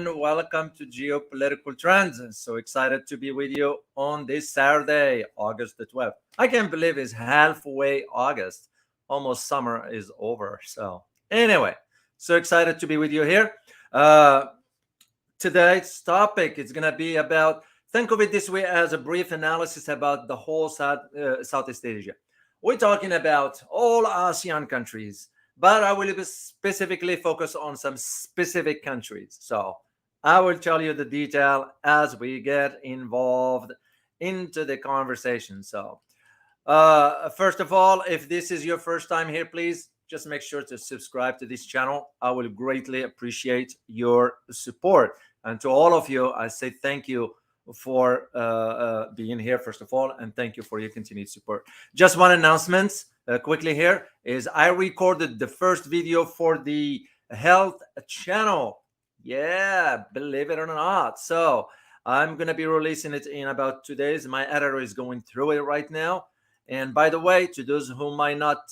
Welcome to Geopolitical Trends. So excited to be with you on this Saturday, August the 12th. I can't believe it's halfway August. Almost summer is over. So, anyway, so excited to be with you here. Uh, Today's topic is going to be about, think of it this way, as a brief analysis about the whole Southeast Asia. We're talking about all ASEAN countries, but I will be specifically focus on some specific countries. So I will tell you the detail as we get involved into the conversation. So first of all, if this is your first time here, please just make sure to subscribe to this channel. I will greatly appreciate your support. And to all of you, I say thank you for being here, first of all, and thank you for your continued support. Just one announcement quickly here is I recorded the first video for the health channel. Yeah, believe it or not. So I'm going to be releasing it in about 2 days. My editor is going through it right now. And by the way, to those who might not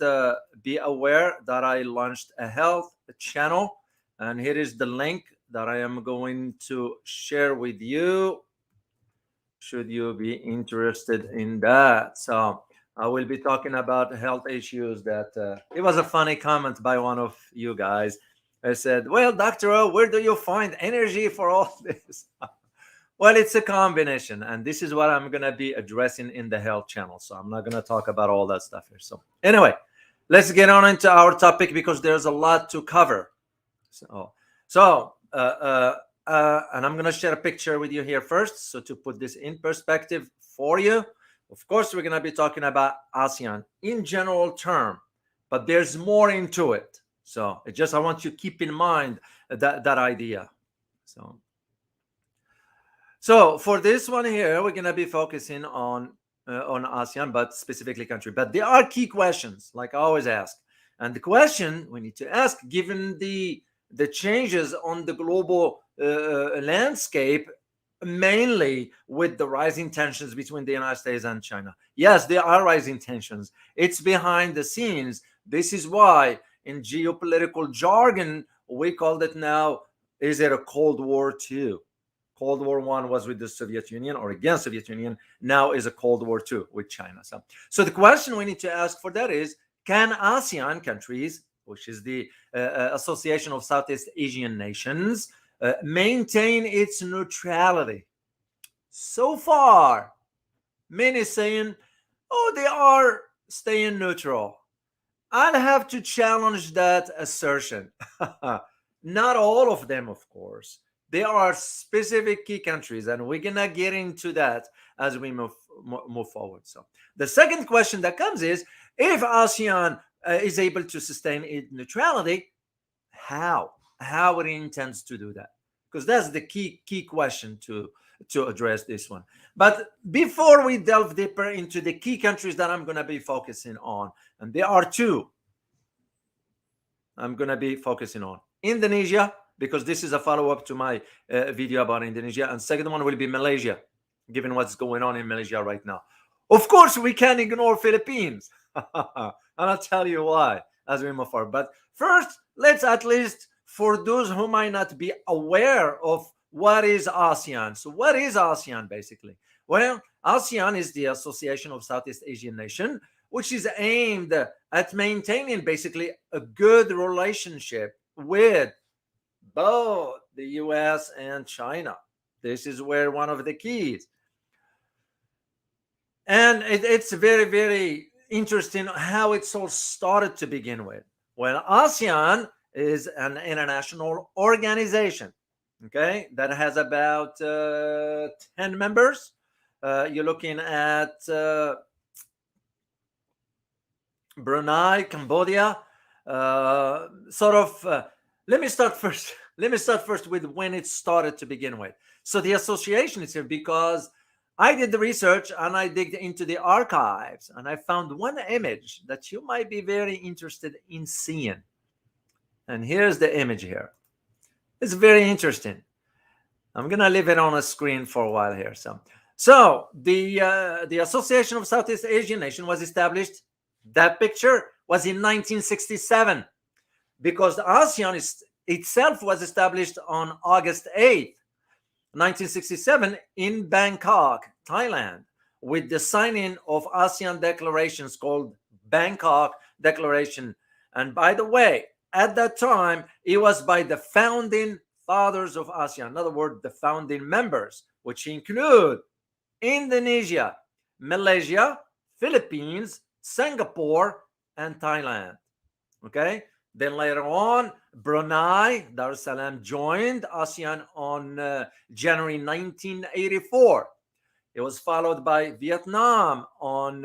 be aware that I launched a health channel, and here is the link that I am going to share with you, should you be interested in that. So I will be talking about health issues that it was a funny comment by one of you guys. I said, well, Dr. O, where do you find energy for all this? Well, it's a combination, and this is what I'm going to be addressing in the health channel. So I'm not going to talk about all that stuff here. So anyway, let's get on into our topic because there's a lot to cover. And I'm going to share a picture with you here first. So to put this in perspective for you, of course, we're going to be talking about ASEAN in general term, but there's more into it. So I want you to keep in mind that idea. So for this one here, we're going to be focusing on ASEAN, but specifically country. But there are key questions, like I always ask. And the question we need to ask, given the changes on the global landscape, mainly with the rising tensions between the United States and China. Yes, there are rising tensions. It's behind the scenes. This is why in geopolitical jargon, we call it now, is it a Cold War II? Cold War I was with the Soviet Union or against Soviet Union. Now is a Cold War II with China. So the question we need to ask for that is, can ASEAN countries, which is the Association of Southeast Asian Nations, maintain its neutrality? So far, many saying, oh, they are staying neutral. I'll have to challenge that assertion. Not all of them, of course. There are specific key countries, and we're gonna get into that as we move forward. So the second question that comes is, if ASEAN is able to sustain its neutrality, how it intends to do that? Because that's the key question to address this one. But before we delve deeper into the key countries that I'm going to be focusing on, and there are two I'm going to be focusing on: Indonesia, because this is a follow-up to my video about Indonesia, and second one will be Malaysia, given what's going on in Malaysia right now. Of course, we can't ignore Philippines. And I'll tell you why as we move forward. But first, let's at least, for those who might not be aware of what is ASEAN. So what is ASEAN basically? Well, ASEAN is the Association of Southeast Asian Nations, which is aimed at maintaining basically a good relationship with both the US and China. This is where one of the keys. And it's very, very interesting how it's all started to begin with. Well, ASEAN is an international organization, okay, that has about 10 members. You're looking at Brunei, Cambodia, let me start first with when it started to begin with. So the association is here because I did the research and I digged into the archives and I found one image that you might be very interested in seeing. And here's the image here. It's very interesting. I'm going to leave it on a screen for a while here. So the Association of Southeast Asian Nations was established. That picture was in 1967 because the ASEAN itself was established on August 8th, 1967 in Bangkok, Thailand, with the signing of ASEAN declarations called Bangkok Declaration. And by the way, at that time, it was by the founding fathers of ASEAN, in other words, the founding members, which include Indonesia, Malaysia, Philippines, Singapore, and Thailand. Okay. Then later on, Brunei Darussalam joined ASEAN on January 1984. It was followed by Vietnam on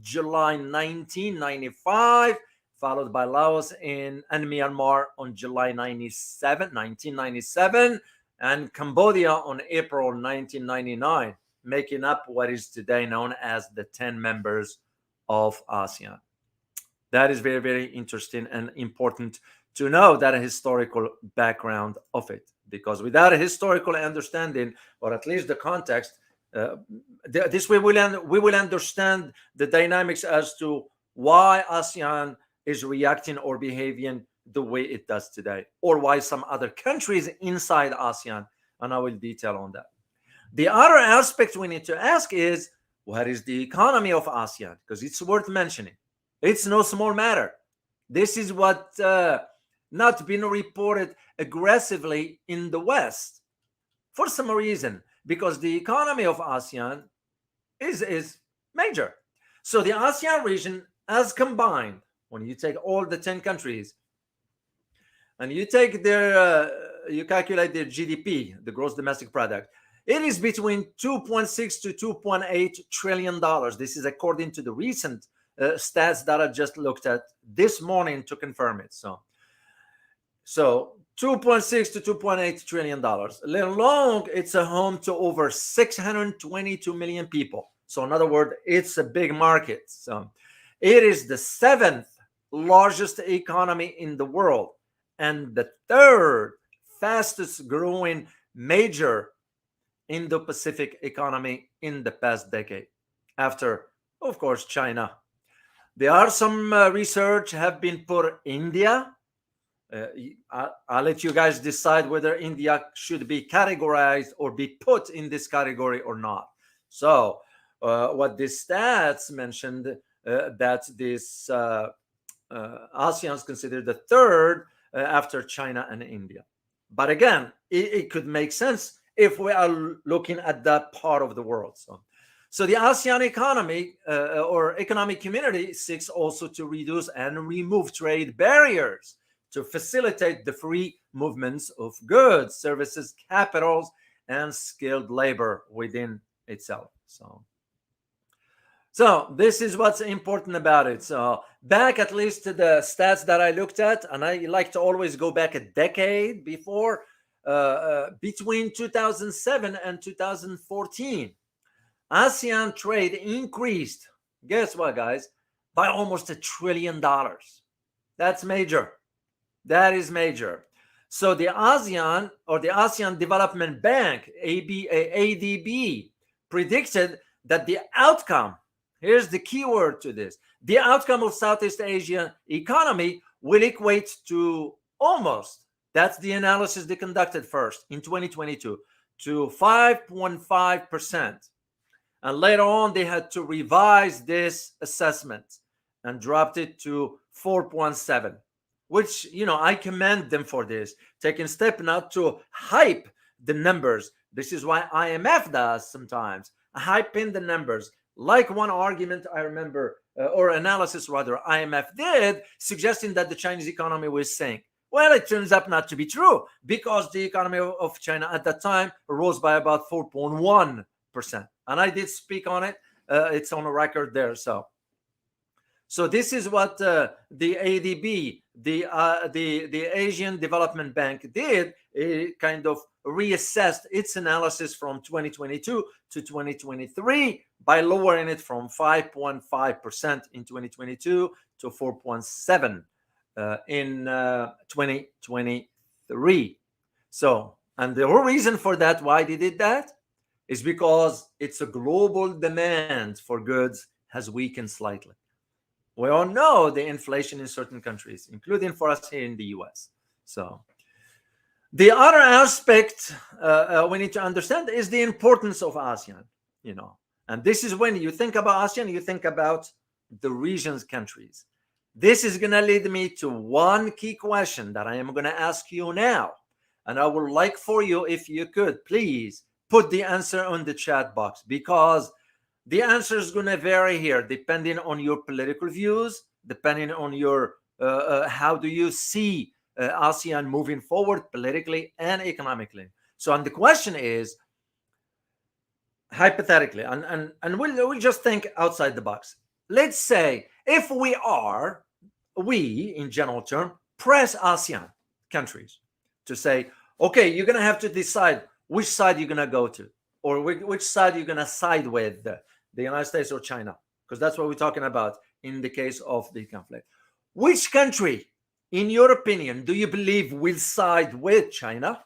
July 1995, followed by Laos and Myanmar on July 1997, and Cambodia on April 1999, making up what is today known as the 10 members of ASEAN. That is very, very interesting and important to know that historical background of it, because without a historical understanding, or at least the context, this way we will understand the dynamics as to why ASEAN is reacting or behaving the way it does today, or why some other countries inside ASEAN, and I will detail on that. The other aspect we need to ask is, what is the economy of ASEAN? Because it's worth mentioning. It's no small matter. This is what not been reported aggressively in the West for some reason, because the economy of ASEAN is major. So the ASEAN region as combined, when you take all the 10 countries and you take their, you calculate their GDP, the gross domestic product, it is between 2.6 to 2.8 trillion dollars. This is according to the recent stats that I just looked at this morning to confirm it. So 2.6 to 2.8 trillion dollars. Let alone it's a home to over 622 million people. So in other words, it's a big market. So it is the 7th largest economy in the world and the 3rd fastest growing major Indo-Pacific economy in the past decade, after, of course, China. There are some research have been put India. I'll let you guys decide whether India should be categorized or be put in this category or not. So what the stats mentioned, that this ASEAN is considered the 3rd after China and India. But again, it could make sense if we are looking at that part of the world. So the ASEAN economy or economic community seeks also to reduce and remove trade barriers to facilitate the free movements of goods, services, capitals, and skilled labor within itself. So this is what's important about it. So back at least to the stats that I looked at, and I like to always go back a decade before, between 2007 and 2014, ASEAN trade increased, guess what, guys, by almost $1 trillion. That's major. That is major. So the ASEAN, or the ASEAN Development Bank, ADB, predicted that the outcome, here's the key word to this, the outcome of Southeast Asia economy will equate to almost, that's the analysis they conducted first in 2022, to 5.5%. And later on, they had to revise this assessment and dropped it to 4.7, which, I commend them for this, taking step not to hype the numbers. This is why IMF does sometimes, hyping the numbers. Like one argument I remember, or analysis rather, IMF did, suggesting that the Chinese economy was sink. Well, it turns out not to be true, because the economy of China at that time rose by about 4.1%. And I did speak on it. It's on a record there. So this is what the ADB, the Asian Development Bank, did. It kind of reassessed its analysis from 2022 to 2023 by lowering it from 5.5% in 2022 to 4.7% in 2023. So, and the whole reason for that, why they did that, is because it's a global demand for goods has weakened slightly. We all know the inflation in certain countries, including for us here in the US. So The other aspect we need to understand is the importance of ASEAN, you know. And this is when you think about ASEAN, you think about the region's countries. This is going to lead me to one key question that I am going to ask you now. And I would like for you, if you could, please put the answer on the chat box, because the answer is going to vary here depending on your political views, depending on your how do you see ASEAN moving forward politically and economically. So, and the question is, hypothetically, and we'll just think outside the box. Let's say if we in general term press ASEAN countries to say, okay, you're going to have to decide which side you're going to go to, or which side you're going to side with, the United States or China, because that's what we're talking about in the case of the conflict. Which country, in your opinion, do you believe will side with China?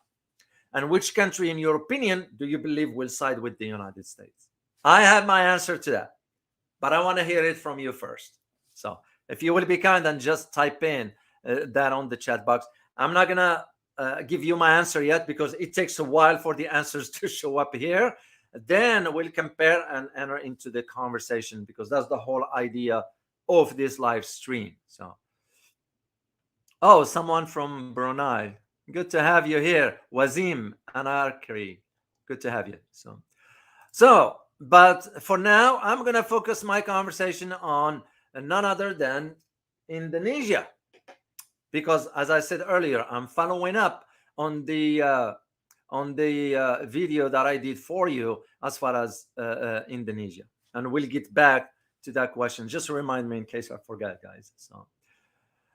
And which country, in your opinion, do you believe will side with the United States? I have my answer to that, but I want to hear it from you first. So if you will be kind and just type in that on the chat box. I'm not going to give you my answer yet because it takes a while for the answers to show up here. Then we'll compare and enter into the conversation, because that's the whole idea of this live stream. So, oh, someone from Brunei. Good to have you here. Wazim Anarkari. Good to have you. So, but for now, I'm going to focus my conversation on none other than Indonesia. Because as I said earlier, I'm following up on the video that I did for you as far as Indonesia. And we'll get back to that question. Just remind me in case I forget, guys.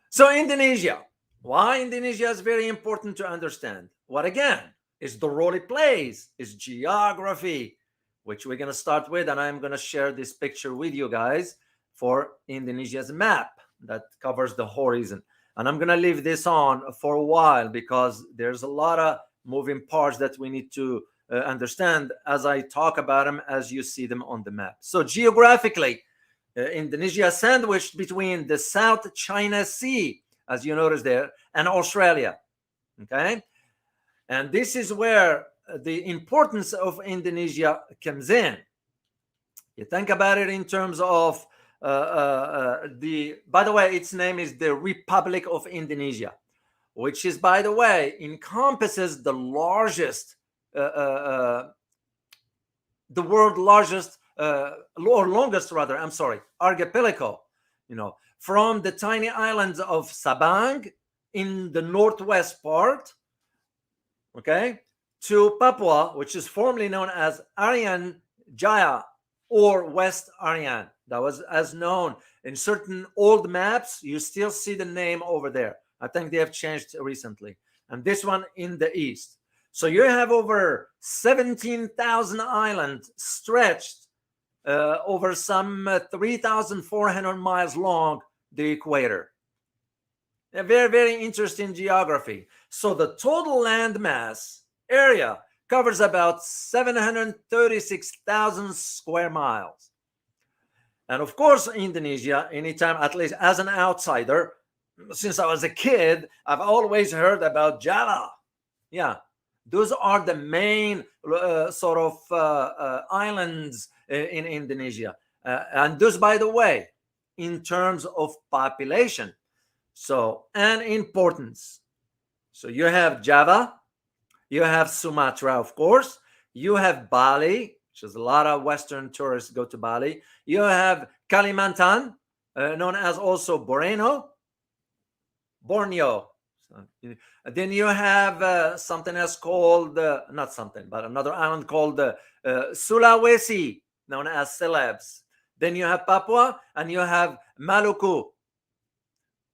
So Indonesia. Why Indonesia is very important to understand. What again is the role it plays, is geography, which we're going to start with. And I'm going to share this picture with you guys for Indonesia's map that covers the horizon. And I'm going to leave this on for a while because there's a lot of moving parts that we need to understand as I talk about them, as you see them on the map. So geographically, Indonesia is sandwiched between the South China Sea, as you notice there, and Australia. Okay? And this is where the importance of Indonesia comes in. You think about it in terms of by the way, its name is the Republic of Indonesia, which is, by the way, encompasses the largest, the world's largest, or longest rather, archipelago, from the tiny islands of Sabang in the northwest part, okay, to Papua, which is formerly known as Arian Jaya or West Arian. That was as known in certain old maps. You still see the name over there. I think they have changed recently. And this one in the east. So you have over 17,000 islands stretched over some 3,400 miles long, the equator. A very, very interesting geography. So the total landmass area covers about 736,000 square miles. And of course, Indonesia, anytime, at least as an outsider, since I was a kid, I've always heard about Java. Yeah, those are the main sort of islands in Indonesia. And those, by the way, in terms of population, so, and importance. So you have Java, you have Sumatra, of course, you have Bali, which is a lot of Western tourists go to Bali. You have Kalimantan, known as also Borneo. So, then you have something else called, not something, but another island called Sulawesi, known as Celebes. Then you have Papua and you have Maluku.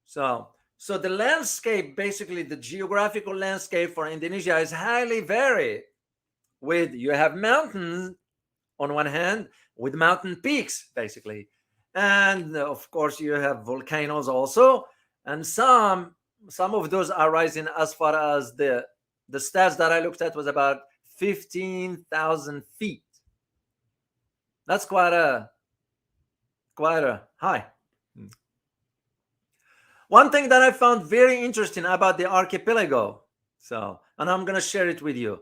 So the landscape, basically the geographical landscape for Indonesia is highly varied. With you have mountains on one hand, with mountain peaks, basically. And of course, you have volcanoes also. And some of those are rising as far as the stats that I looked at was about 15,000 feet. That's quite a high. One thing that I found very interesting about the archipelago So, and I'm going to share it with you.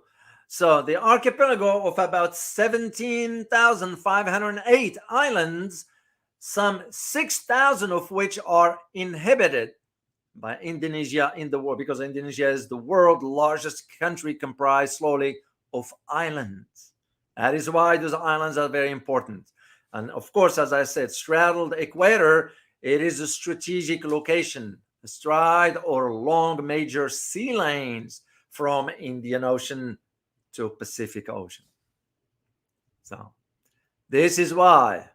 So, the archipelago of about 17,508 islands, some 6,000 of which are inhabited by Indonesia in the world, because Indonesia is the world's largest country comprised slowly of islands. That is why those islands are very important. And of course, as I said, straddled equator, it is a strategic location, astride or long major sea lanes from Indian Ocean to Pacific Ocean. So this is why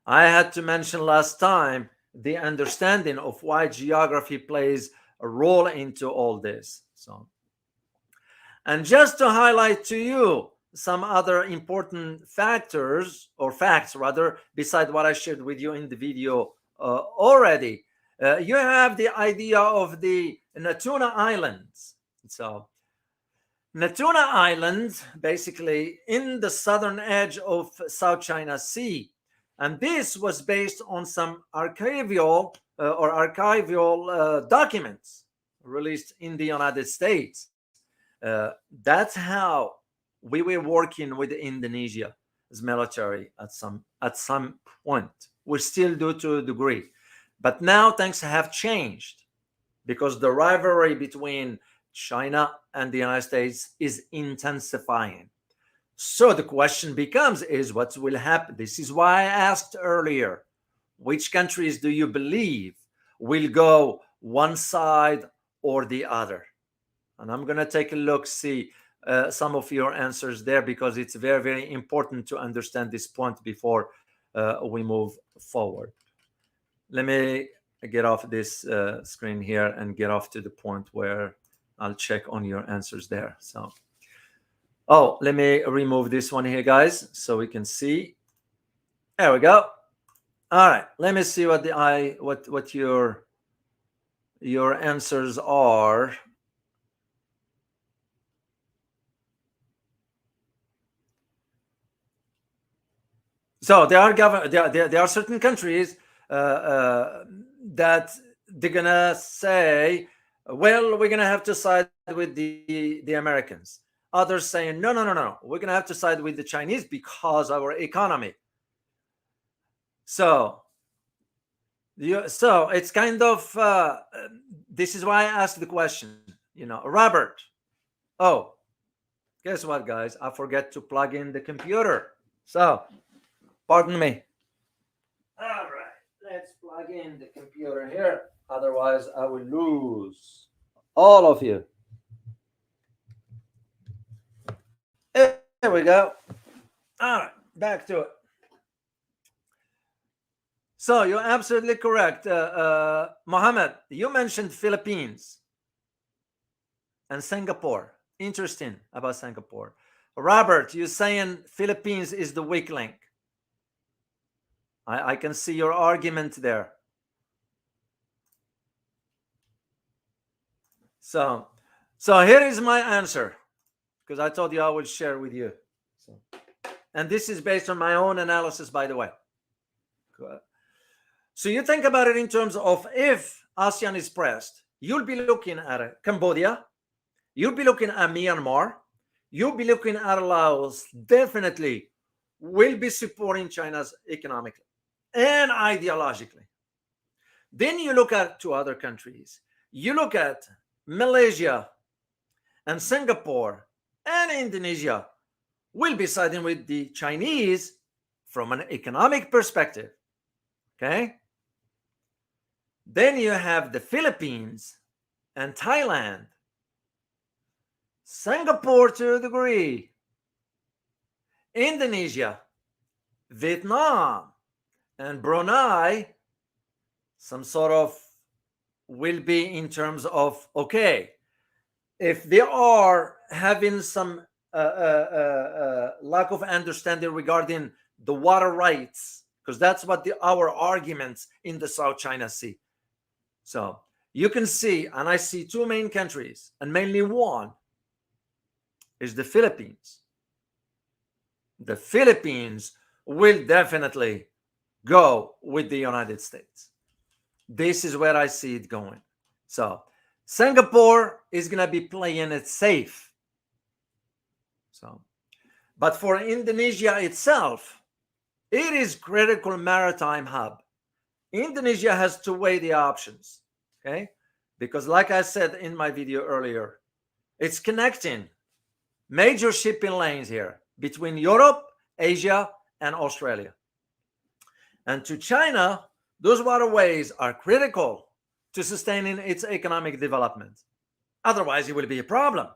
I had to mention last time the understanding of why geography plays a role into all this. So, and just to highlight to you some other important factors, or facts rather, beside what I shared with you in the video already, you have the idea of the Natuna Islands. So Natuna Islands, basically in the southern edge of South China Sea. And this was based on some archival documents released in the United States. That's how we were working with Indonesia's military at some point. We still do to a degree, but now things have changed because the rivalry between China and the United States is intensifying. So the question becomes is what will happen? This is why I asked earlier, which countries do you believe will go one side or the other? And I'm going to take a look, see some of your answers there, because it's very, very important to understand this point before we move forward. Let me get off this screen here and get off to the point where I'll check on your answers there. So, oh, let me remove this one here, guys, so we can see. There we go. All right, let me see what what your answers are. So there are certain countries that they're gonna say, well, we're gonna have to side with the Americans. Others saying, no, we're gonna have to side with the Chinese because our economy. So it's kind of this is why I asked the question. Robert. Oh, guess what, guys? I forget to plug in the computer. So, pardon me. All right, let's plug in the computer here. Otherwise, I will lose all of you. There we go. All right, back to it. So you're absolutely correct. Mohammed, you mentioned Philippines and Singapore. Interesting about Singapore. Robert, you're saying Philippines is the weak link. I can see your argument there. So here is my answer, because I told you I would share with you. And this is based on my own analysis, by the way. So you think about it in terms of if ASEAN is pressed, you'll be looking at Cambodia, you'll be looking at Myanmar, you'll be looking at Laos. Definitely will be supporting China's economically and ideologically. Then you look at two other countries. You look at Malaysia and Singapore and Indonesia will be siding with the Chinese from an economic perspective. Okay? Then you have the Philippines and Thailand, Singapore to a degree, Indonesia, Vietnam, and Brunei, some sort of will be in terms of, okay, if they are having some lack of understanding regarding the water rights, because that's what our arguments in the South China Sea. So you can see, and I see two main countries, and mainly one is the Philippines. The Philippines will definitely go with the United States. This is where I see it going. So Singapore is going to be playing it safe. So, but for Indonesia itself, it is critical maritime hub. Indonesia has to weigh the options, okay? Because like I said in my video earlier, it's connecting major shipping lanes here between Europe, Asia, and Australia. And to China, those waterways are critical to sustaining its economic development. Otherwise, it will be a problem.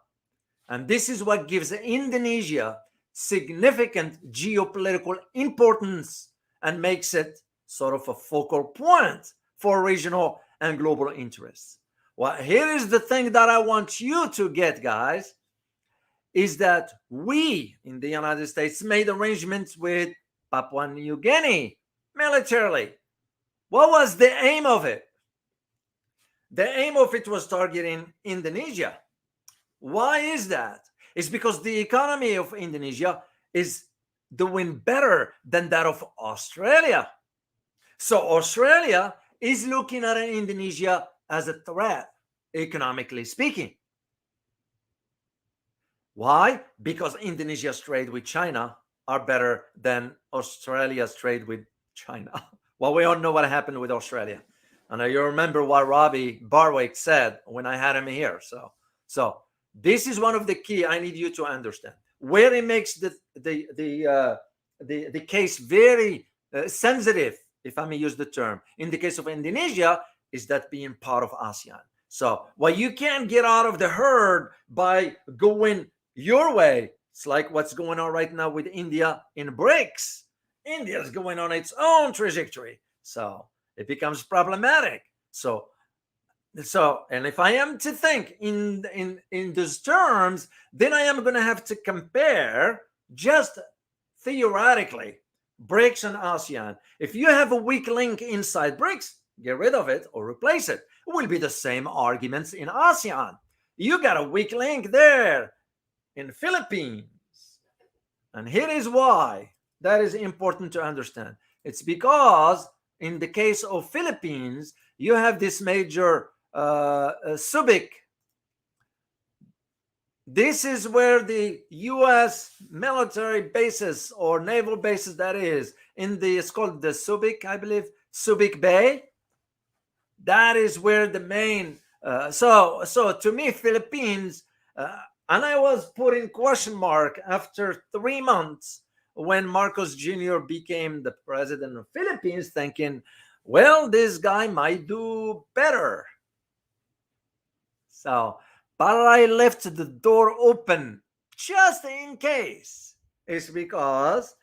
And this is what gives Indonesia significant geopolitical importance and makes it sort of a focal point for regional and global interests. Well, here is the thing that I want you to get, guys, is that we in the United States made arrangements with Papua New Guinea militarily. What was the aim of it? The aim of it was targeting Indonesia. Why is that? It's because the economy of Indonesia is doing better than that of Australia. So Australia is looking at Indonesia as a threat, economically speaking. Why? Because Indonesia's trade with China are better than Australia's trade with China. Well, we all know what happened with Australia. And you remember what Robbie Barwick said when I had him here. So this is one of the key I need you to understand, where it makes the case very sensitive, if I may use the term. In the case of Indonesia, is that being part of ASEAN. So well, you can't get out of the herd by going your way. It's like what's going on right now with India in BRICS. India is going on its own trajectory. So it becomes problematic. So and if I am to think in those terms, then I am going to have to compare just theoretically BRICS and ASEAN. If you have a weak link inside BRICS, get rid of it or replace it. It will be the same arguments in ASEAN. You got a weak link there in the Philippines. And here is why that is important to understand. It's because in the case of Philippines, you have this major Subic. This is where the U.S. military bases or naval bases, that is, it's called the Subic, I believe, Subic Bay. That is where the main, so to me, Philippines, and I was put in question mark after 3 months when Marcos Jr. became the president of Philippines, thinking, well, this guy might do better. So, but I left the door open just in case. It's because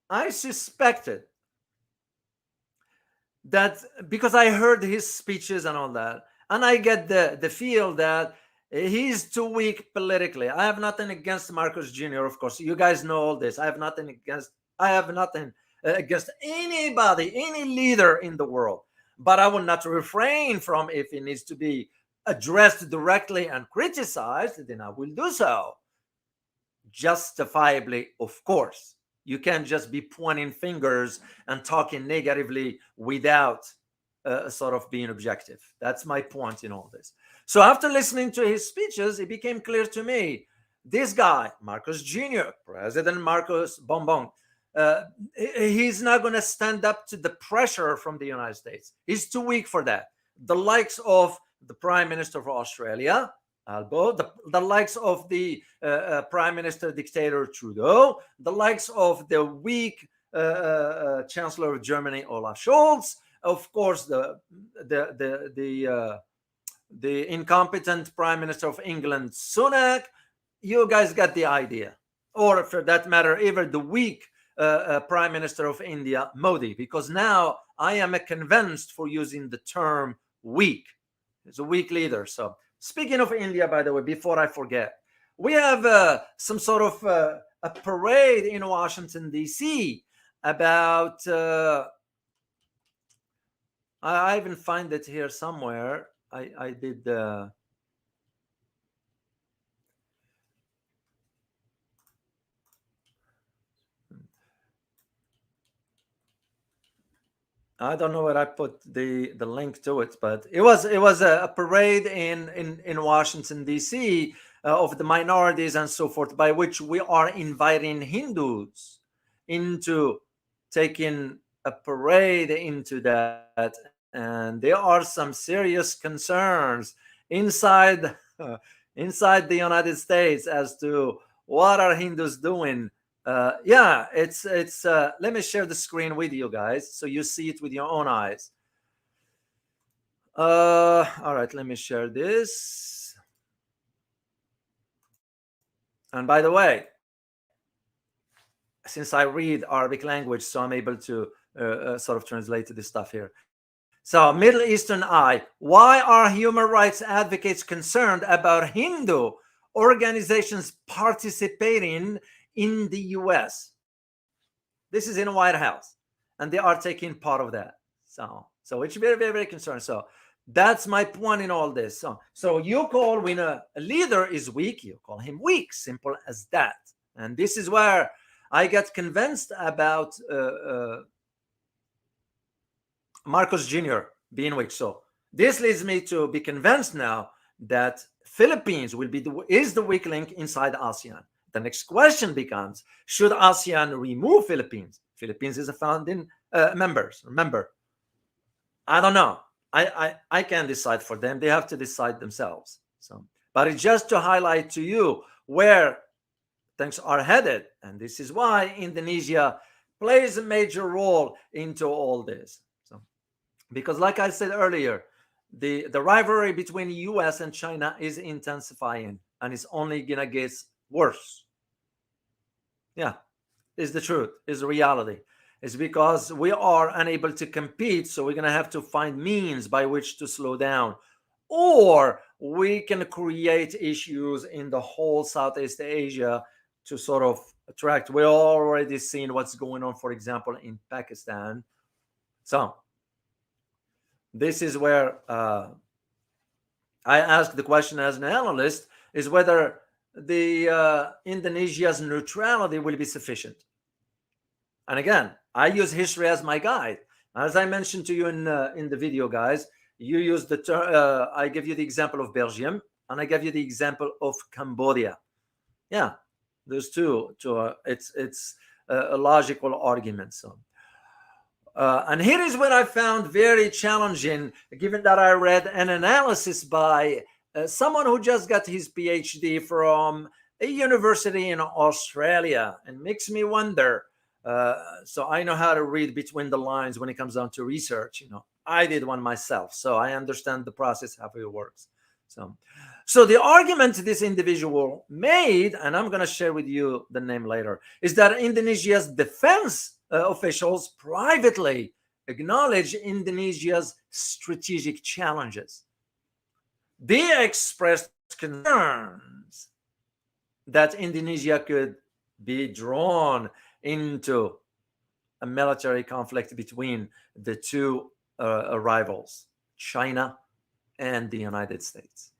I suspected that, because I heard his speeches and all that, and I get the feel that he's too weak politically. I have nothing against Marcos Jr., of course. You guys know all this. I have nothing against anybody, any leader in the world. But I will not refrain from, if it needs to be addressed directly and criticized, then I will do so. Justifiably, of course. You can't just be pointing fingers and talking negatively without sort of being objective. That's my point in all this. So after listening to his speeches, it became clear to me, this guy, Marcos Jr., President Marcos Bongbong, he's not going to stand up to the pressure from the United States. He's too weak for that. The likes of the Prime Minister of Australia, Albo, the likes of the Prime Minister dictator Trudeau, the likes of the weak Chancellor of Germany Olaf Scholz, of course the incompetent Prime Minister of England Sunak. You guys got the idea. Or for that matter, even the weak Prime Minister of India, Modi, because now I am convinced for using the term weak. He's a weak leader. So speaking of India, by the way, before I forget, we have some sort of a parade in Washington, D.C. about, I even find it here somewhere. I did I don't know where I put the link to it, but it was a parade in Washington D.C. Of the minorities and so forth, by which we are inviting Hindus into taking a parade into that, and there are some serious concerns inside inside the United States as to what are Hindus doing. Yeah, it's. Let me share the screen with you guys so you see it with your own eyes. All right, let me share this. And by the way, since I read Arabic language, so I'm able to sort of translate this stuff here. So, Middle Eastern Eye. Why are human rights advocates concerned about Hindu organizations participating in the US? This is in the White House, and they are taking part of that. So it's very, very, very concerned. So that's my point in all this. So you call when a leader is weak, you call him weak. Simple as that. And this is where I get convinced about Marcos Jr. being weak. So this leads me to be convinced now that Philippines is the weak link inside ASEAN. The next question becomes: should ASEAN remove Philippines? Philippines is a founding members. Remember, I don't know. I can't decide for them. They have to decide themselves. So, but it's just to highlight to you where things are headed, and this is why Indonesia plays a major role into all this. So, because like I said earlier, the rivalry between US and China is intensifying, and it's only gonna get worse. Yeah, is the truth, is the reality. It's because we are unable to compete, so we're gonna have to find means by which to slow down, or we can create issues in the whole Southeast Asia to sort of attract. We're already seeing what's going on, for example, in Pakistan. So this is where I ask the question as an analyst: is whether the Indonesia's neutrality will be sufficient. And again, I use history as my guide. As I mentioned to you in the video, guys, you use the term. I give you the example of Belgium, and I give you the example of Cambodia. Yeah, there's two. It's a logical argument. So. And here is what I found very challenging, given that I read an analysis by someone who just got his PhD from a university in Australia, and makes me wonder. So I know how to read between the lines when it comes down to research. I did one myself, so I understand the process, how it works. So the argument this individual made, and I'm going to share with you the name later, is that Indonesia's defense officials privately acknowledge Indonesia's strategic challenges. They expressed concerns that Indonesia could be drawn into a military conflict between the two rivals, China and the United States.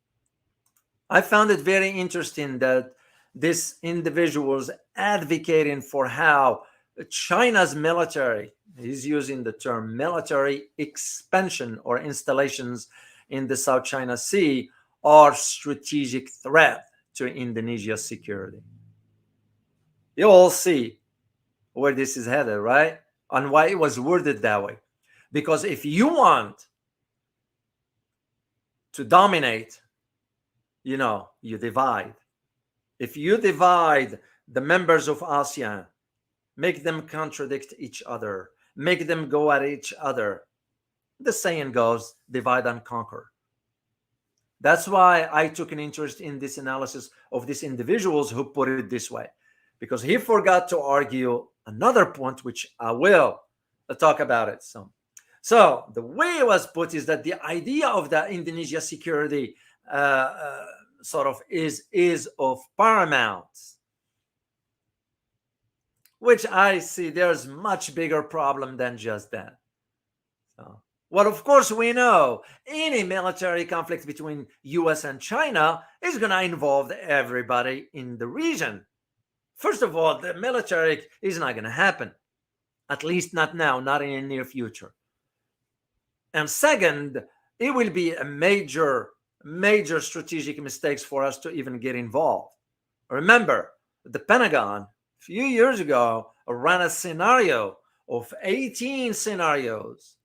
I found it very interesting that this individual's advocating for how China's military, he's using the term military expansion or installations in the South China Sea, are strategic threat to Indonesia's security. You all see where this is headed, right? And why it was worded that way. Because if you want to dominate, you divide. If you divide the members of ASEAN, make them contradict each other, make them go at each other, the saying goes, divide and conquer. That's why I took an interest in this analysis of these individuals who put it this way, because he forgot to argue another point, which I will talk about it. So the way it was put is that the idea of the Indonesia security sort of is of paramount, which I see there's much bigger problem than just that. Well, of course, we know any military conflict between US and China is going to involve everybody in the region. First of all, the military is not going to happen, at least not now, not in the near future. And second, it will be a major strategic mistakes for us to even get involved. Remember, the Pentagon a few years ago ran a scenario of 18 scenarios.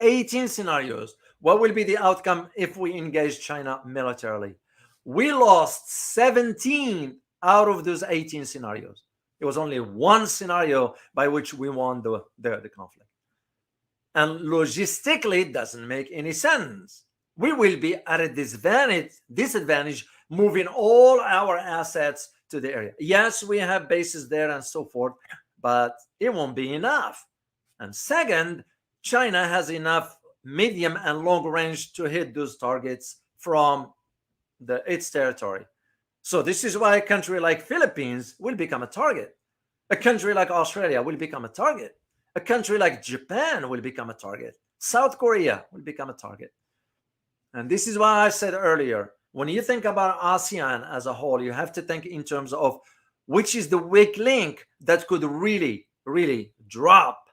18 scenarios. What will be the outcome if we engage China militarily? We lost 17 out of those 18 scenarios. It was only one scenario by which we won the conflict. And logistically, it doesn't make any sense. We will be at a disadvantage moving all our assets to the area. Yes, we have bases there and so forth, but it won't be enough. And second, China has enough medium and long range to hit those targets from its territory. So this is why a country like Philippines will become a target. A country like Australia will become a target. A country like Japan will become a target. South Korea will become a target. And this is why I said earlier, when you think about ASEAN as a whole, you have to think in terms of which is the weak link that could really, really drop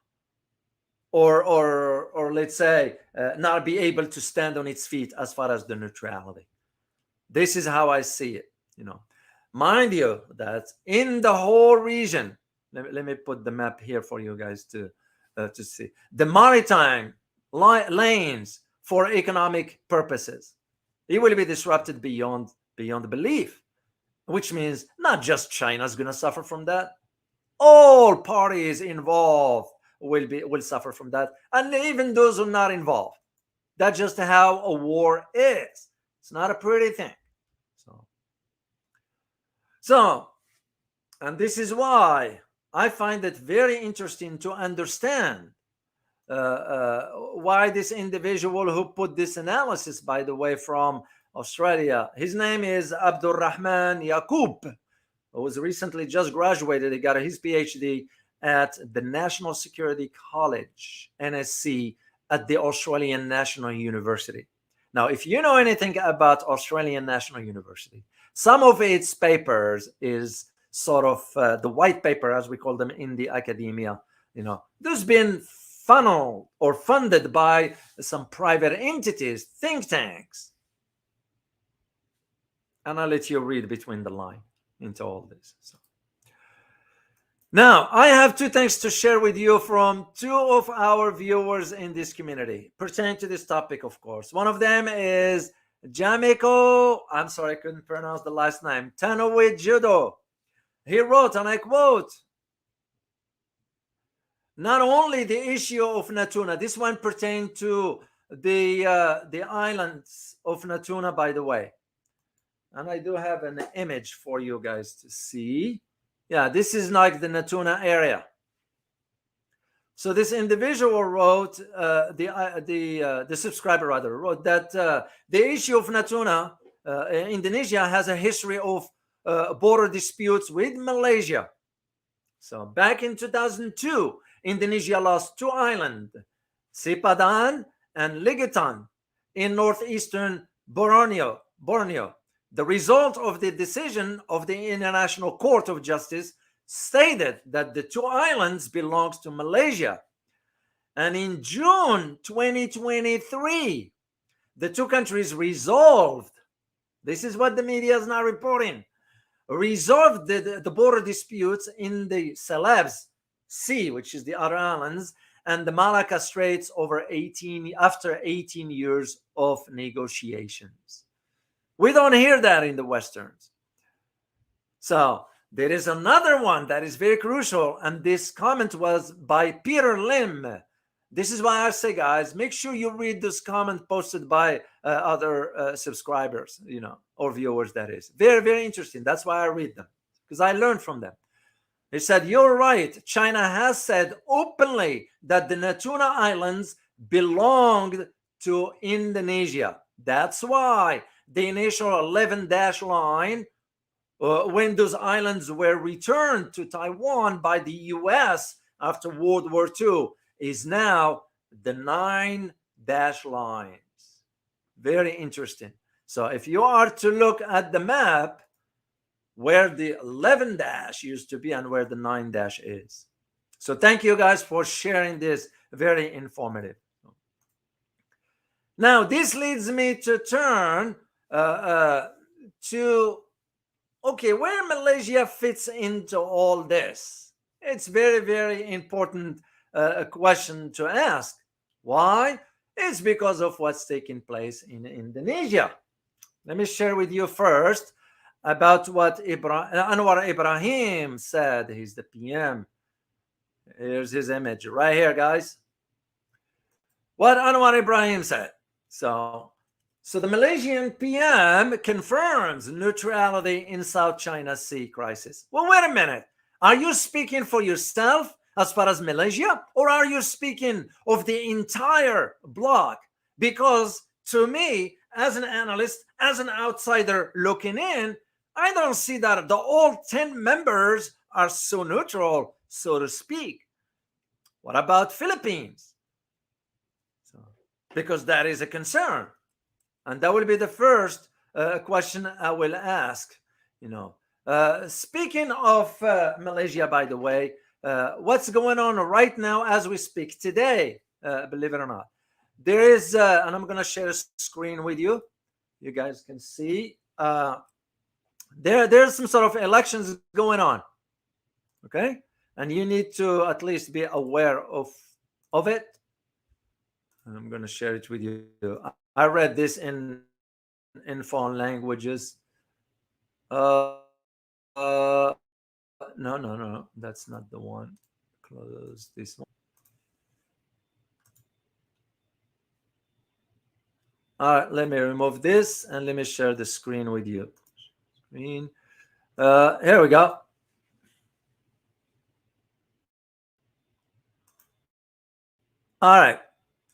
or let's say not be able to stand on its feet as far as the neutrality. This is how I see it. Mind you that in the whole region, let me put the map here for you guys to see the maritime lanes for economic purposes. It will be disrupted beyond belief, which means not just China is going to suffer from that. All parties involved will suffer from that, and even those who are not involved. That's just how a war is. It's not a pretty thing. So, and this is why I find it very interesting to understand why this individual who put this analysis, by the way, from Australia, his name is Abdul Rahman Yaqub, who was recently just graduated. He got his PhD at the National Security College, NSC, at the Australian National University. Now, if you know anything about Australian National University, some of its papers is sort of the white paper, as we call them in the academia. There's been funneled or funded by some private entities, think tanks. And I'll let you read between the line into all this. Now, I have two things to share with you from two of our viewers in this community pertaining to this topic, of course. One of them is Jamiko, I'm sorry, I couldn't pronounce the last name, Tanowit Judo. He wrote, and I quote, not only the issue of Natuna, this one pertained to the islands of Natuna, by the way. And I do have an image for you guys to see. Yeah, this is like the Natuna area. So this individual wrote, the subscriber rather, wrote that the issue of Natuna, Indonesia has a history of border disputes with Malaysia. So back in 2002, Indonesia lost two islands, Sipadan and Ligitan, in northeastern Borneo. The result of the decision of the International Court of Justice stated that the two islands belongs to Malaysia. And in June 2023, the two countries resolved, this is what the media is now reporting, resolved the border disputes in the Celebes Sea, which is the other islands, and the Malacca Straits after 18 years of negotiations. We don't hear that in the Westerns. So there is another one that is very crucial, and this comment was by Peter Lim. This is why I say, guys, make sure you read this comment posted by other subscribers, or viewers, that is. Very, very interesting. That's why I read them, because I learned from them. He said, you're right. China has said openly that the Natuna Islands belonged to Indonesia. That's why the initial 11 dash line, when those islands were returned to Taiwan by the US after World War II, is now the 9 dash lines. Very interesting. So if you are to look at the map, where the 11 dash used to be and where the 9 dash is. So thank you guys for sharing this. Very informative. Now, this leads me to turn to, okay, where Malaysia fits into all this. It's very, very important question to ask. Why? It's because of what's taking place in Indonesia. Let me share with you first about what Anwar Ibrahim said. He's the PM. Here's his image right here, guys. What Anwar Ibrahim said. So the Malaysian PM confirms neutrality in South China Sea crisis. Well, wait a minute. Are you speaking for yourself as far as Malaysia, or are you speaking of the entire bloc? Because to me, as an analyst, as an outsider looking in, I don't see that the all 10 members are so neutral, so to speak. What about Philippines? Because that is a concern. And that will be the first question I will ask. Speaking of Malaysia, by the way, what's going on right now as we speak today, believe it or not, there is, and I'm going to share a screen with you. You guys can see there's some sort of elections going on. Okay. And you need to at least be aware of it. And I'm going to share it with you. I read this in foreign languages. No, that's not the one. Close this one. All right, let me remove this and let me share the screen with you. Here we go. All right.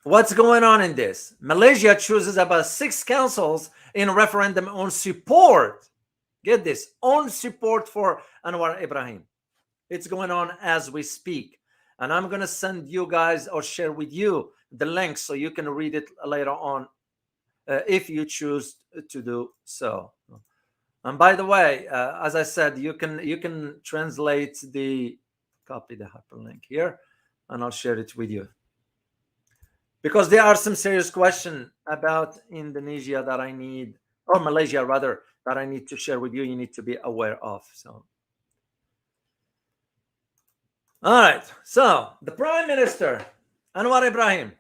What's going on in this? Malaysia chooses about 6 councils in a referendum on support. Get this, on support for Anwar Ibrahim. It's going on as we speak. And I'm going to send you guys or share with you the link so you can read it later on if you choose to do so. And by the way, as I said, you can translate copy the hyperlink here, and I'll share it with you. Because there are some serious questions about Indonesia that I need, or Malaysia rather, that I need to share with you. You need to be aware of. So, all right. So the Prime Minister, Anwar Ibrahim.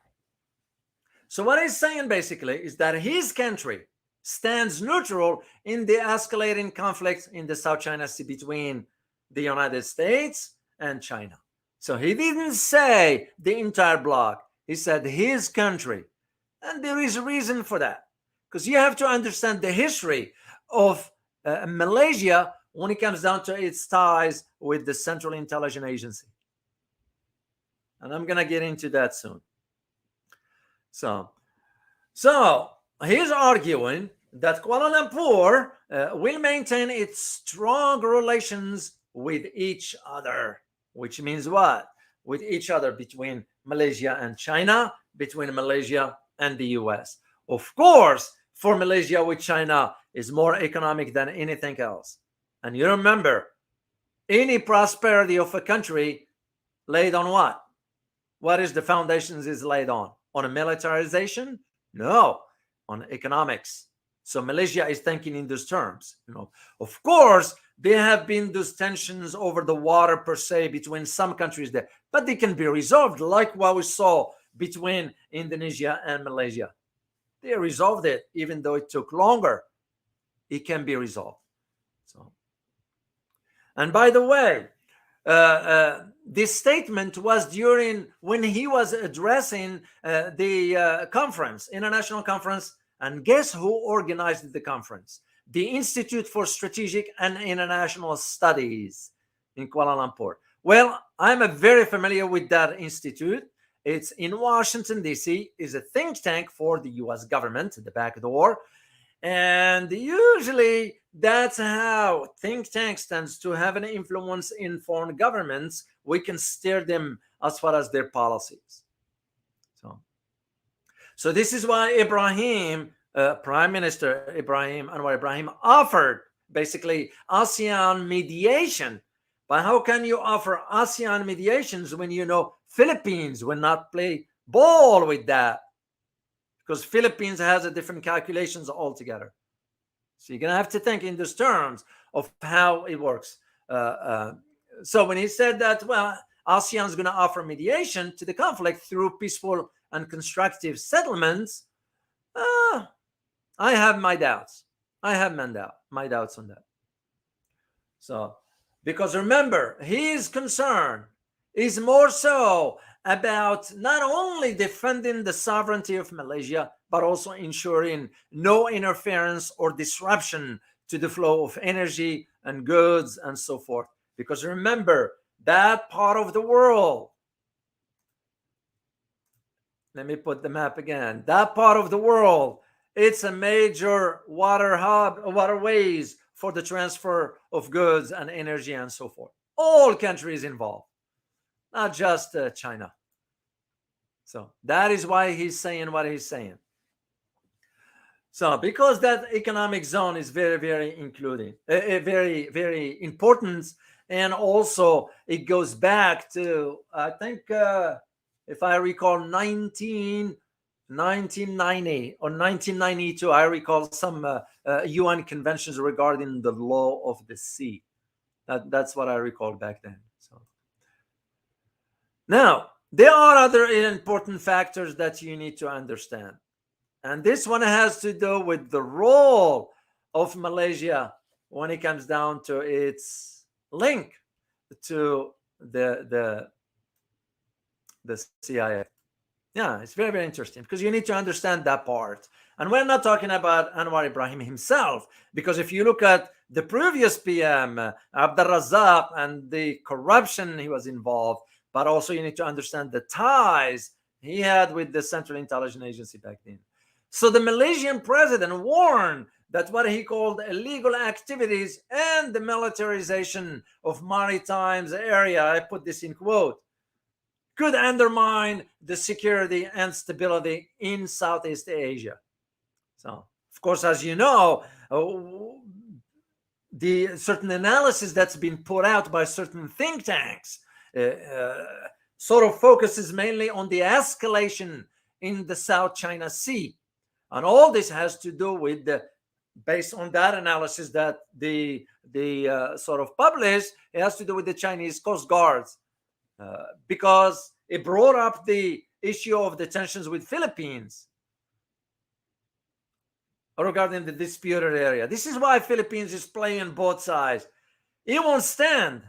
So what he's saying basically is that his country stands neutral in the escalating conflict in the South China Sea between the United States and China. So he didn't say the entire bloc. He said his country. And there is a reason for that. Because you have to understand the history of Malaysia when it comes down to its ties with the Central Intelligence Agency. And I'm going to get into that soon. So he's arguing that Kuala Lumpur will maintain its strong relations with each other, which means what? With each other between Malaysia and China, between Malaysia and the US. Of course, for Malaysia with China is more economic than anything else. And you remember, any prosperity of a country laid on what? What is the foundations is laid on? On a militarization? No, on economics. So Malaysia is thinking in those terms. Of course, there have been those tensions over the water per se between some countries there, but they can be resolved, like what we saw between Indonesia and Malaysia. They resolved it, even though it took longer. It can be resolved. And by the way, this statement was during when he was addressing the conference, international conference. And guess who organized the conference? The Institute for Strategic and International Studies in Kuala Lumpur. Well, I'm very familiar with that institute. It's in Washington, D.C. It's a think tank for the U.S. government, the back door. And usually that's how think tanks tends to have an influence in foreign governments. We can steer them as far as their policies. So this is why Prime Minister Anwar Ibrahim offered basically ASEAN mediation. But how can you offer ASEAN mediations when Philippines will not play ball with that? because Philippines has a different calculations altogether. So you're going to have to think in those terms of how it works. So when he said that, well, ASEAN is going to offer mediation to the conflict through peaceful and constructive settlements, I have my doubts. I have my doubts on that. So, because remember, his concern is more so about not only defending the sovereignty of Malaysia, but also ensuring no interference or disruption to the flow of energy and goods and so forth. Because remember, that part of the world, let me put the map again, that part of the world, it's a major water hub, waterways for the transfer of goods and energy and so forth. All countries involved, not just China. So that is why he's saying what he's saying. So because that economic zone is very, very including, very, very important. And also it goes back to, I think, if I recall, 1990 or 1992, I recall some UN conventions regarding the law of the sea. That's what I recall back then. So now, there are other important factors that you need to understand. And this one has to do with the role of Malaysia when it comes down to its link to the CIA. Yeah, it's very, very interesting because you need to understand that part. And we're not talking about Anwar Ibrahim himself, because if you look at the previous PM, Abdul Razak, and the corruption he was involved, but also you need to understand the ties he had with the Central Intelligence Agency back then. So the Malaysian president warned that what he called illegal activities and the militarization of maritime area, I put this in quote, could undermine the security and stability in Southeast Asia. So, of course, as you know, the certain analysis that's been put out by certain think tanks sort of focuses mainly on the escalation in the South China Sea. And all this has to do with based on that analysis that the sort of published, it has to do with the Chinese Coast Guards. Because it brought up the issue of the tensions with Philippines regarding the disputed area. This is why Philippines is playing both sides. It won't stand.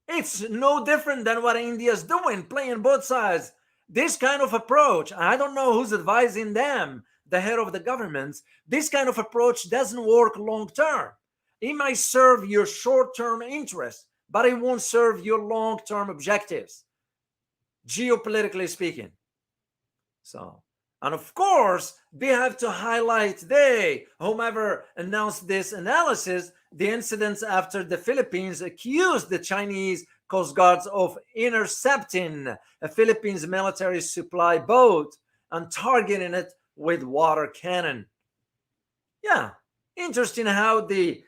It's no different than what India is doing, playing both sides. This kind of approach, I don't know who's advising them, the head of the governments, this kind of approach doesn't work long term. It might serve your short-term interests, but it won't serve your long-term objectives, geopolitically speaking. So, and of course, they have to highlight, whomever announced this analysis, the incidents after the Philippines accused the Chinese Coast Guards of intercepting a Philippines military supply boat and targeting it with water cannon. Yeah, interesting how the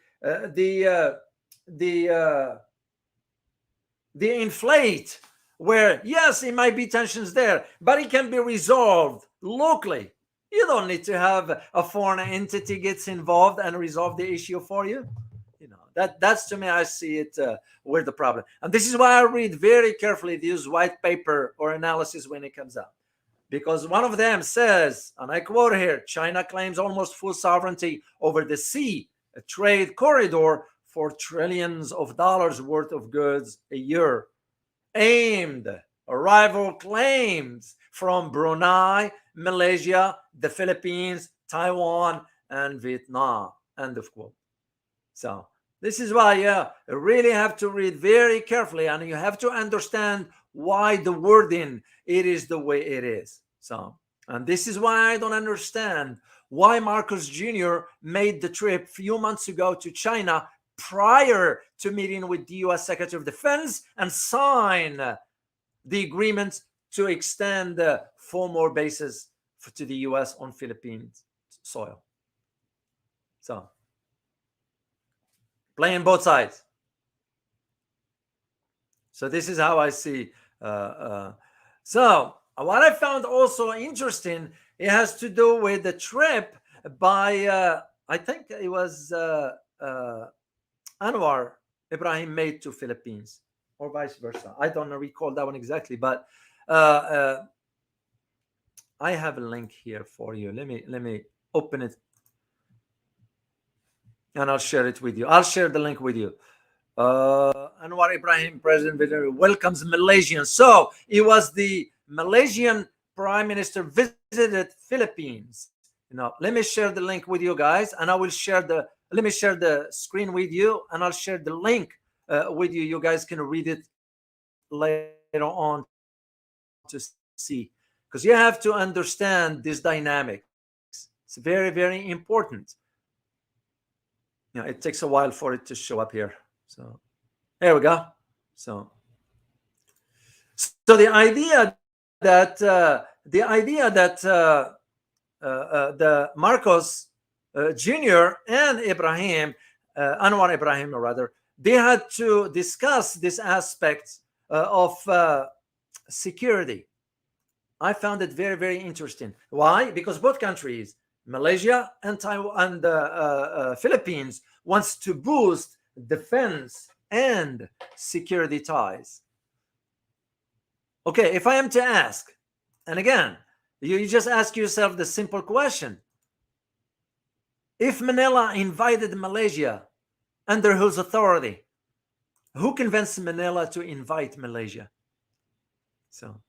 inflate, where yes, it might be tensions there, but it can be resolved locally. You don't need to have a foreign entity gets involved and resolve the issue for you. You know, that's to me, I see it where the problem. And this is why I read very carefully this white paper or analysis when it comes out. Because one of them says, and I quote here, China claims almost full sovereignty over the sea, a trade corridor for trillions of dollars worth of goods a year, aimed rival claims from Brunei, Malaysia, the Philippines, Taiwan, and Vietnam. End of quote. So this is why you really have to read very carefully, and you have to understand why the wording it is the way it is. So, and this is why I don't understand why Marcos Jr. made the trip a few months ago to China prior to meeting with the U.S. Secretary of Defense and sign the agreement to extend 4 more bases to the U.S. on Philippine soil. So, playing both sides. So this is how I see. So what I found also interesting, it has to do with the trip by, I think it was Anwar Ibrahim made to Philippines, or vice versa. I don't recall that one exactly, but uh, uh, I have a link here for you. Let me open it, and I'll share it with you. I'll share the link with you. Anwar Ibrahim, President, welcomes Malaysians. So it was the Malaysian Prime Minister visited Philippines. Let me share the link with you guys, and I will share the. Let me share the screen with you, and I'll share the link with you. You guys can read it later on to see, because you have to understand this dynamics. It's very, very important. It takes a while for it to show up here. So there we go. So, so the Marcos Jr. and Ibrahim, Anwar Ibrahim rather, they had to discuss this aspect of security. I found it very, very interesting. Why? Because both countries, Malaysia and Taiwan and Philippines, wants to boost defense and security ties. Okay, if I am to ask, and again, you just ask yourself the simple question: if Manila invited Malaysia under whose authority, who convinced Manila to invite Malaysia? So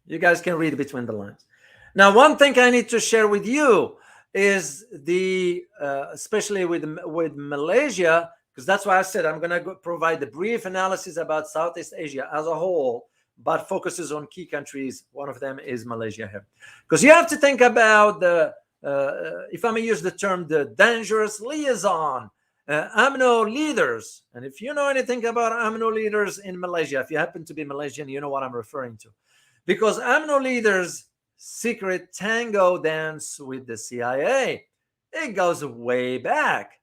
you guys can read between the lines. Now, one thing I need to share with you is the especially with Malaysia, because that's why I said I'm going to provide the brief analysis about Southeast Asia as a whole, but focuses on key countries. One of them is Malaysia here, because you have to think about the if I may use the term, the dangerous liaison, UMNO leaders. And if you know anything about UMNO leaders in Malaysia, if you happen to be Malaysian, you know what I'm referring to, because UMNO leaders secret tango dance with the CIA. It goes way back.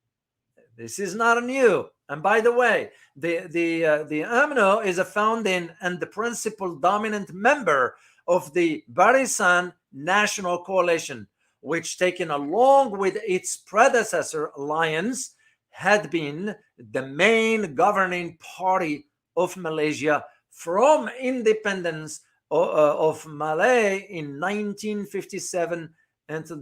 This is not new. And by the way, the UMNO is a founding and the principal dominant member of the Barisan National Coalition, which, taken along with its predecessor alliance, had been the main governing party of Malaysia from independence of Malay in 1957 until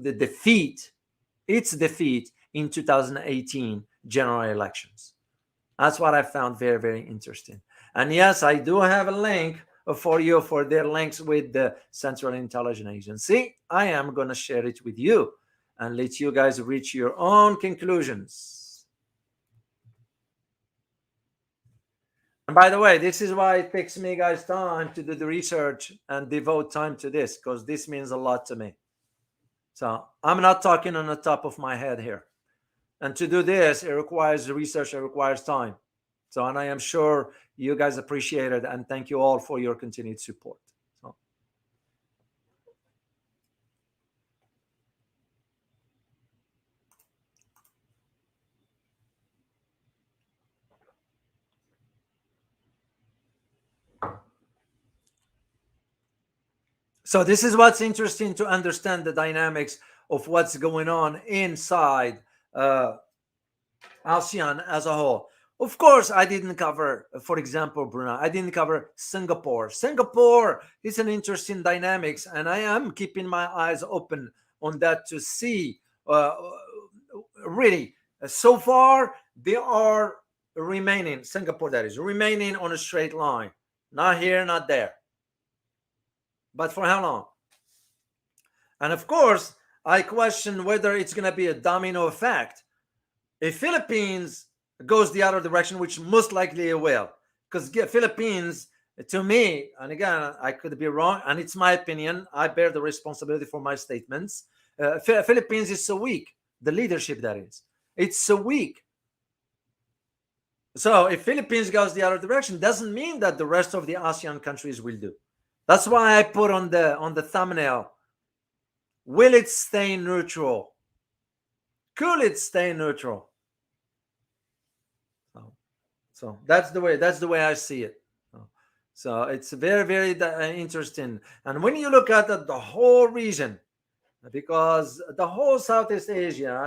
its defeat in 2018 general elections. That's what I found very, very interesting. And yes, I do have a link for you for their links with the Central Intelligence Agency. I am going to share it with you and let you guys reach your own conclusions. And by the way, this is why it takes me guys time to do the research and devote time to this, because this means a lot to me. So I'm not talking on the top of my head here. And to do this, it requires research, it requires time. So, and I am sure you guys appreciate it, and thank you all for your continued support. So this is what's interesting to understand the dynamics of what's going on inside ASEAN as a whole. Of course, I didn't cover, for example, Brunei. I didn't cover Singapore. Singapore is an interesting dynamics, and I am keeping my eyes open on that to see. Really, so far they are remaining, Singapore that is, remaining on a straight line. Not here, not there. But for how long? And of course, I question whether it's going to be a domino effect. If Philippines goes the other direction, which most likely it will, because Philippines, to me, and again, I could be wrong, and it's my opinion, I bear the responsibility for my statements. Philippines is so weak, the leadership that is, it's so weak. So if Philippines goes the other direction, doesn't mean that the rest of the ASEAN countries will do. That's why I put on the thumbnail, will it stay neutral? Could it stay neutral? So that's the way I see it. So it's very, very interesting. And when you look at the whole region, because the whole Southeast Asia,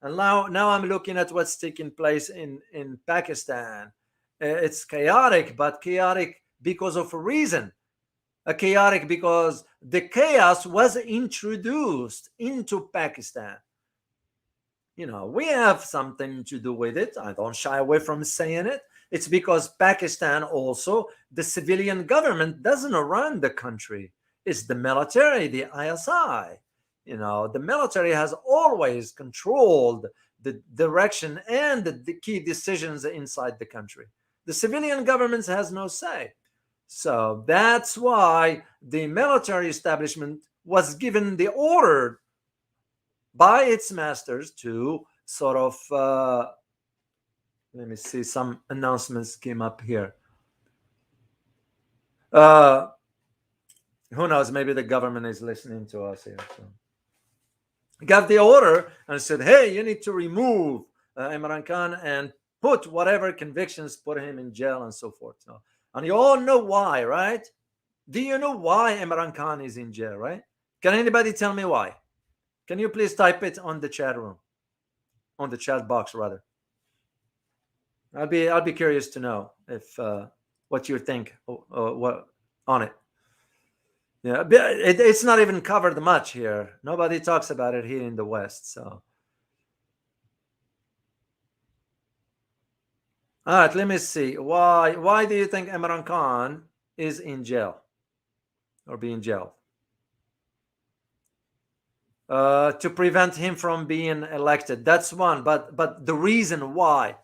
and now I'm looking at what's taking place in Pakistan. It's chaotic, but chaotic because of a reason. Chaotic because the chaos was introduced into Pakistan. We have something to do with it. I don't shy away from saying it. It's because Pakistan also, the civilian government doesn't run the country. It's the military, the ISI. The military has always controlled the direction and the key decisions inside the country. The civilian government has no say. So that's why the military establishment was given the order by its masters to sort of let me see, some announcements came up here. Who knows, maybe the government is listening to us here. So got the order and said, hey, you need to remove Imran Khan and put whatever convictions, put him in jail and so forth. So, and you all know why, right? Do you know why Imran Khan is in jail, right? Can anybody tell me why? Can you please type it on the chat room, on the chat box rather? I'll be curious to know if what you think what on it. Yeah, it's not even covered much here. Nobody talks about it here in the West. So, all right, let me see. Why do you think Imran Khan is in jail or being jailed? To prevent him from being elected. That's one. But the reason why,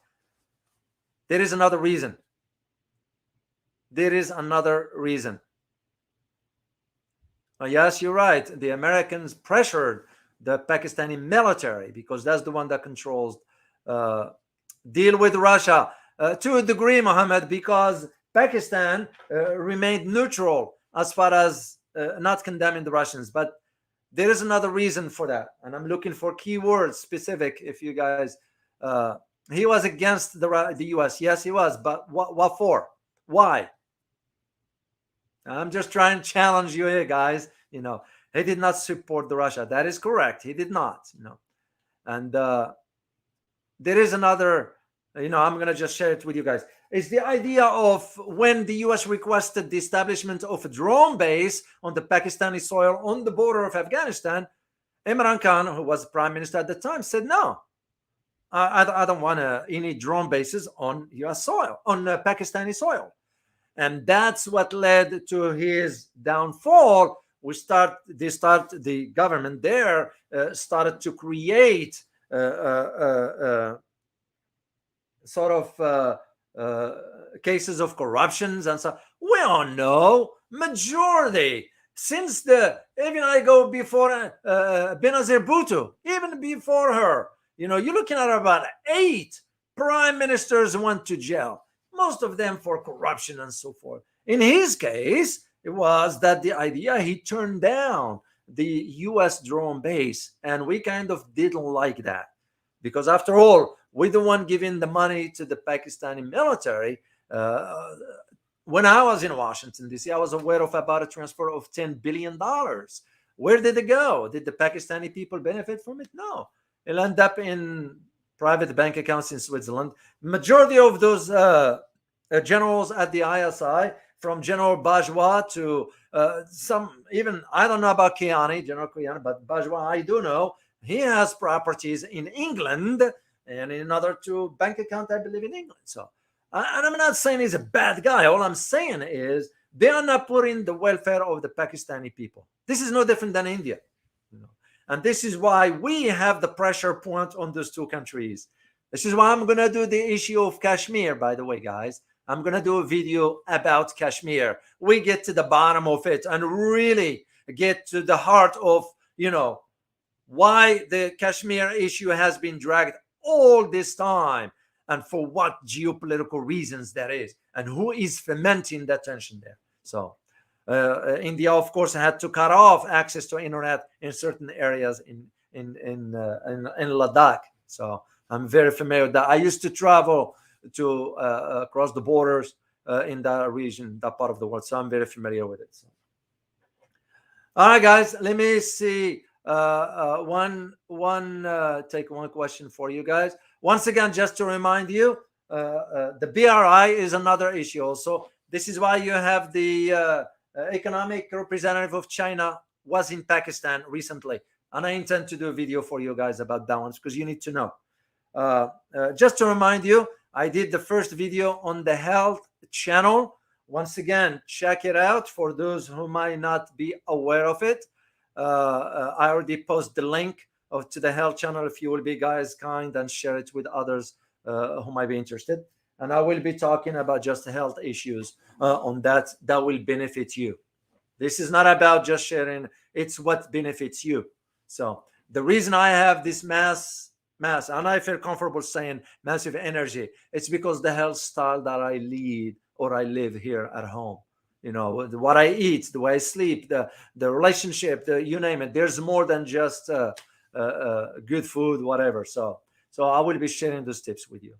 there is another reason. There is another reason. Yes, you're right. The Americans pressured the Pakistani military because that's the one that controls deal with Russia to a degree, Mohammed, because Pakistan remained neutral as far as not condemning the Russians. But there is another reason for that, and I'm looking for keywords specific. If you guys, he was against the U.S. Yes, he was, but what for? Why? I'm just trying to challenge you here, guys. He did not support the Russia. That is correct. He did not. And there is another. I'm gonna just share it with you guys. It's the idea of when the U.S. requested the establishment of a drone base on the Pakistani soil on the border of Afghanistan. Imran Khan, who was prime minister at the time, said no. I don't want any drone bases on U.S. soil, on Pakistani soil. And that's what led to his downfall. The government there started to create sort of cases of corruptions and so. We all know majority since even I go before Benazir Bhutto, even before her. You're looking at about 8 prime ministers went to jail. Most of them for corruption and so forth. In his case, it was that the idea he turned down the U.S. drone base, and we kind of didn't like that because, after all, we're the one giving the money to the Pakistani military. When I was in Washington, D.C., I was aware of about a transfer of $10 billion. Where did it go? Did the Pakistani people benefit from it? No. It'll end up in private bank accounts in Switzerland. Majority of those generals at the ISI, from General Bajwa to some, even, I don't know about General Kiani, but Bajwa, I do know, he has properties in England and in another 2 bank accounts, I believe, in England. So, and I'm not saying he's a bad guy. All I'm saying is they are not putting the welfare of the Pakistani people. This is no different than India. And this is why we have the pressure point on those 2 countries. This is why I'm going to do the issue of Kashmir, by the way, guys. I'm going to do a video about Kashmir. We get to the bottom of it and really get to the heart of, why the Kashmir issue has been dragged all this time and for what geopolitical reasons that is and who is fomenting that tension there. So India, of course, had to cut off access to internet in certain areas in Ladakh. So I'm very familiar with that. I used to travel to across the borders in that region, that part of the world. So I'm very familiar with it. So. All right, guys, let me see. Take one question for you guys. Once again, just to remind you, the BRI is another issue also. This is why you have the economic representative of China was in Pakistan recently, and I intend to do a video for you guys about that one because you need to know. Just to remind you, I did the first video on the health channel. Once again, check it out for those who might not be aware of it. I already post the link to the health channel if you will be guys kind and share it with others who might be interested. And I will be talking about just health issues on that will benefit you. This is not about just sharing, it's what benefits you. So the reason I have this mass, and I feel comfortable saying massive energy, it's because the health style that I lead or I live here at home. You know, what I eat, the way I sleep, the relationship, you name it. There's more than just good food, whatever. So I will be sharing those tips with you.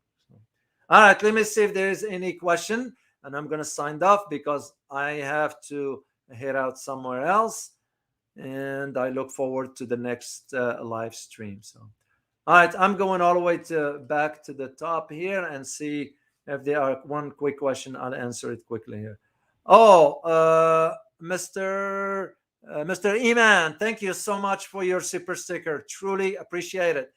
All right, let me see if there is any question, and I'm going to sign off because I have to head out somewhere else, and I look forward to the next live stream. So, all right, I'm going all the way back to the top here and see if there are one quick question. I'll answer it quickly here. Oh, Mr. Iman, thank you so much for your super sticker. Truly appreciate it.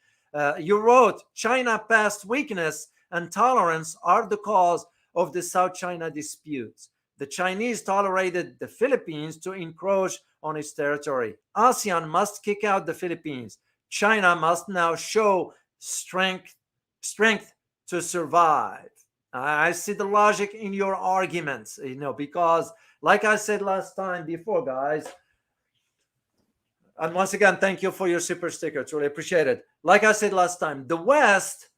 You wrote, China past weakness and tolerance are the cause of the South China disputes. The Chinese tolerated the Philippines to encroach on its territory. ASEAN must kick out the Philippines. China must now show strength to survive. I see the logic in your arguments, because like I said last time before, guys, and once again, thank you for your super sticker. It's really appreciate it. Like I said last time, the West,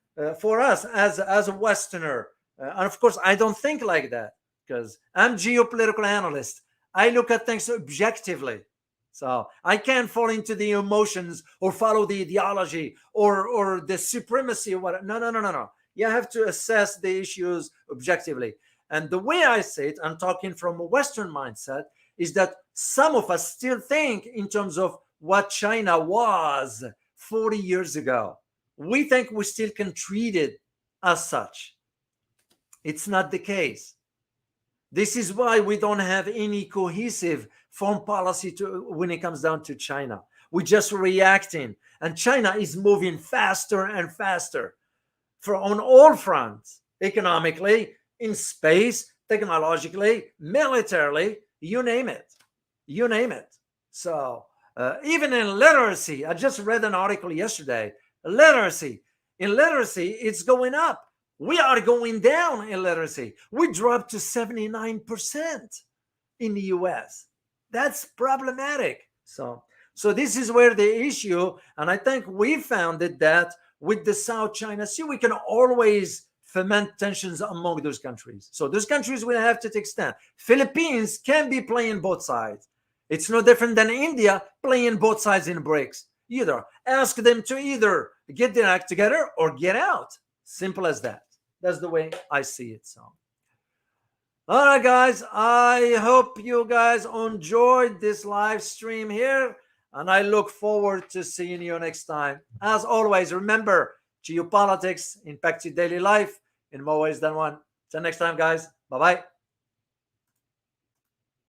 for us as a Westerner, and of course, I don't think like that because I'm geopolitical analyst. I look at things objectively. So I can't fall into the emotions or follow the ideology or the supremacy or what. No. You have to assess the issues objectively. And the way I say it, I'm talking from a Western mindset, is that some of us still think in terms of what China was 40 years ago. We think we still can treat it as such. It's not the case. This is why we don't have any cohesive foreign policy when it comes down to China. We're just reacting. And China is moving faster and faster on all fronts, economically, in space, technologically, militarily, you name it. You name it. So even in literacy, I just read an article yesterday. In literacy, it's going up. We are going down in literacy. We dropped to 79% in the US. That's problematic. So this is where the issue, and I think we found that with the South China Sea, we can always foment tensions among those countries. So those countries will have to take stand. Philippines can be playing both sides. It's no different than India playing both sides in BRICS. Either ask them to either get their act together or get out. Simple as that. That's the way I see it. So, all right, guys. I hope you guys enjoyed this live stream here, and I look forward to seeing you next time. As always, remember, geopolitics impact your daily life in more ways than one. Till next time, guys. Bye-bye.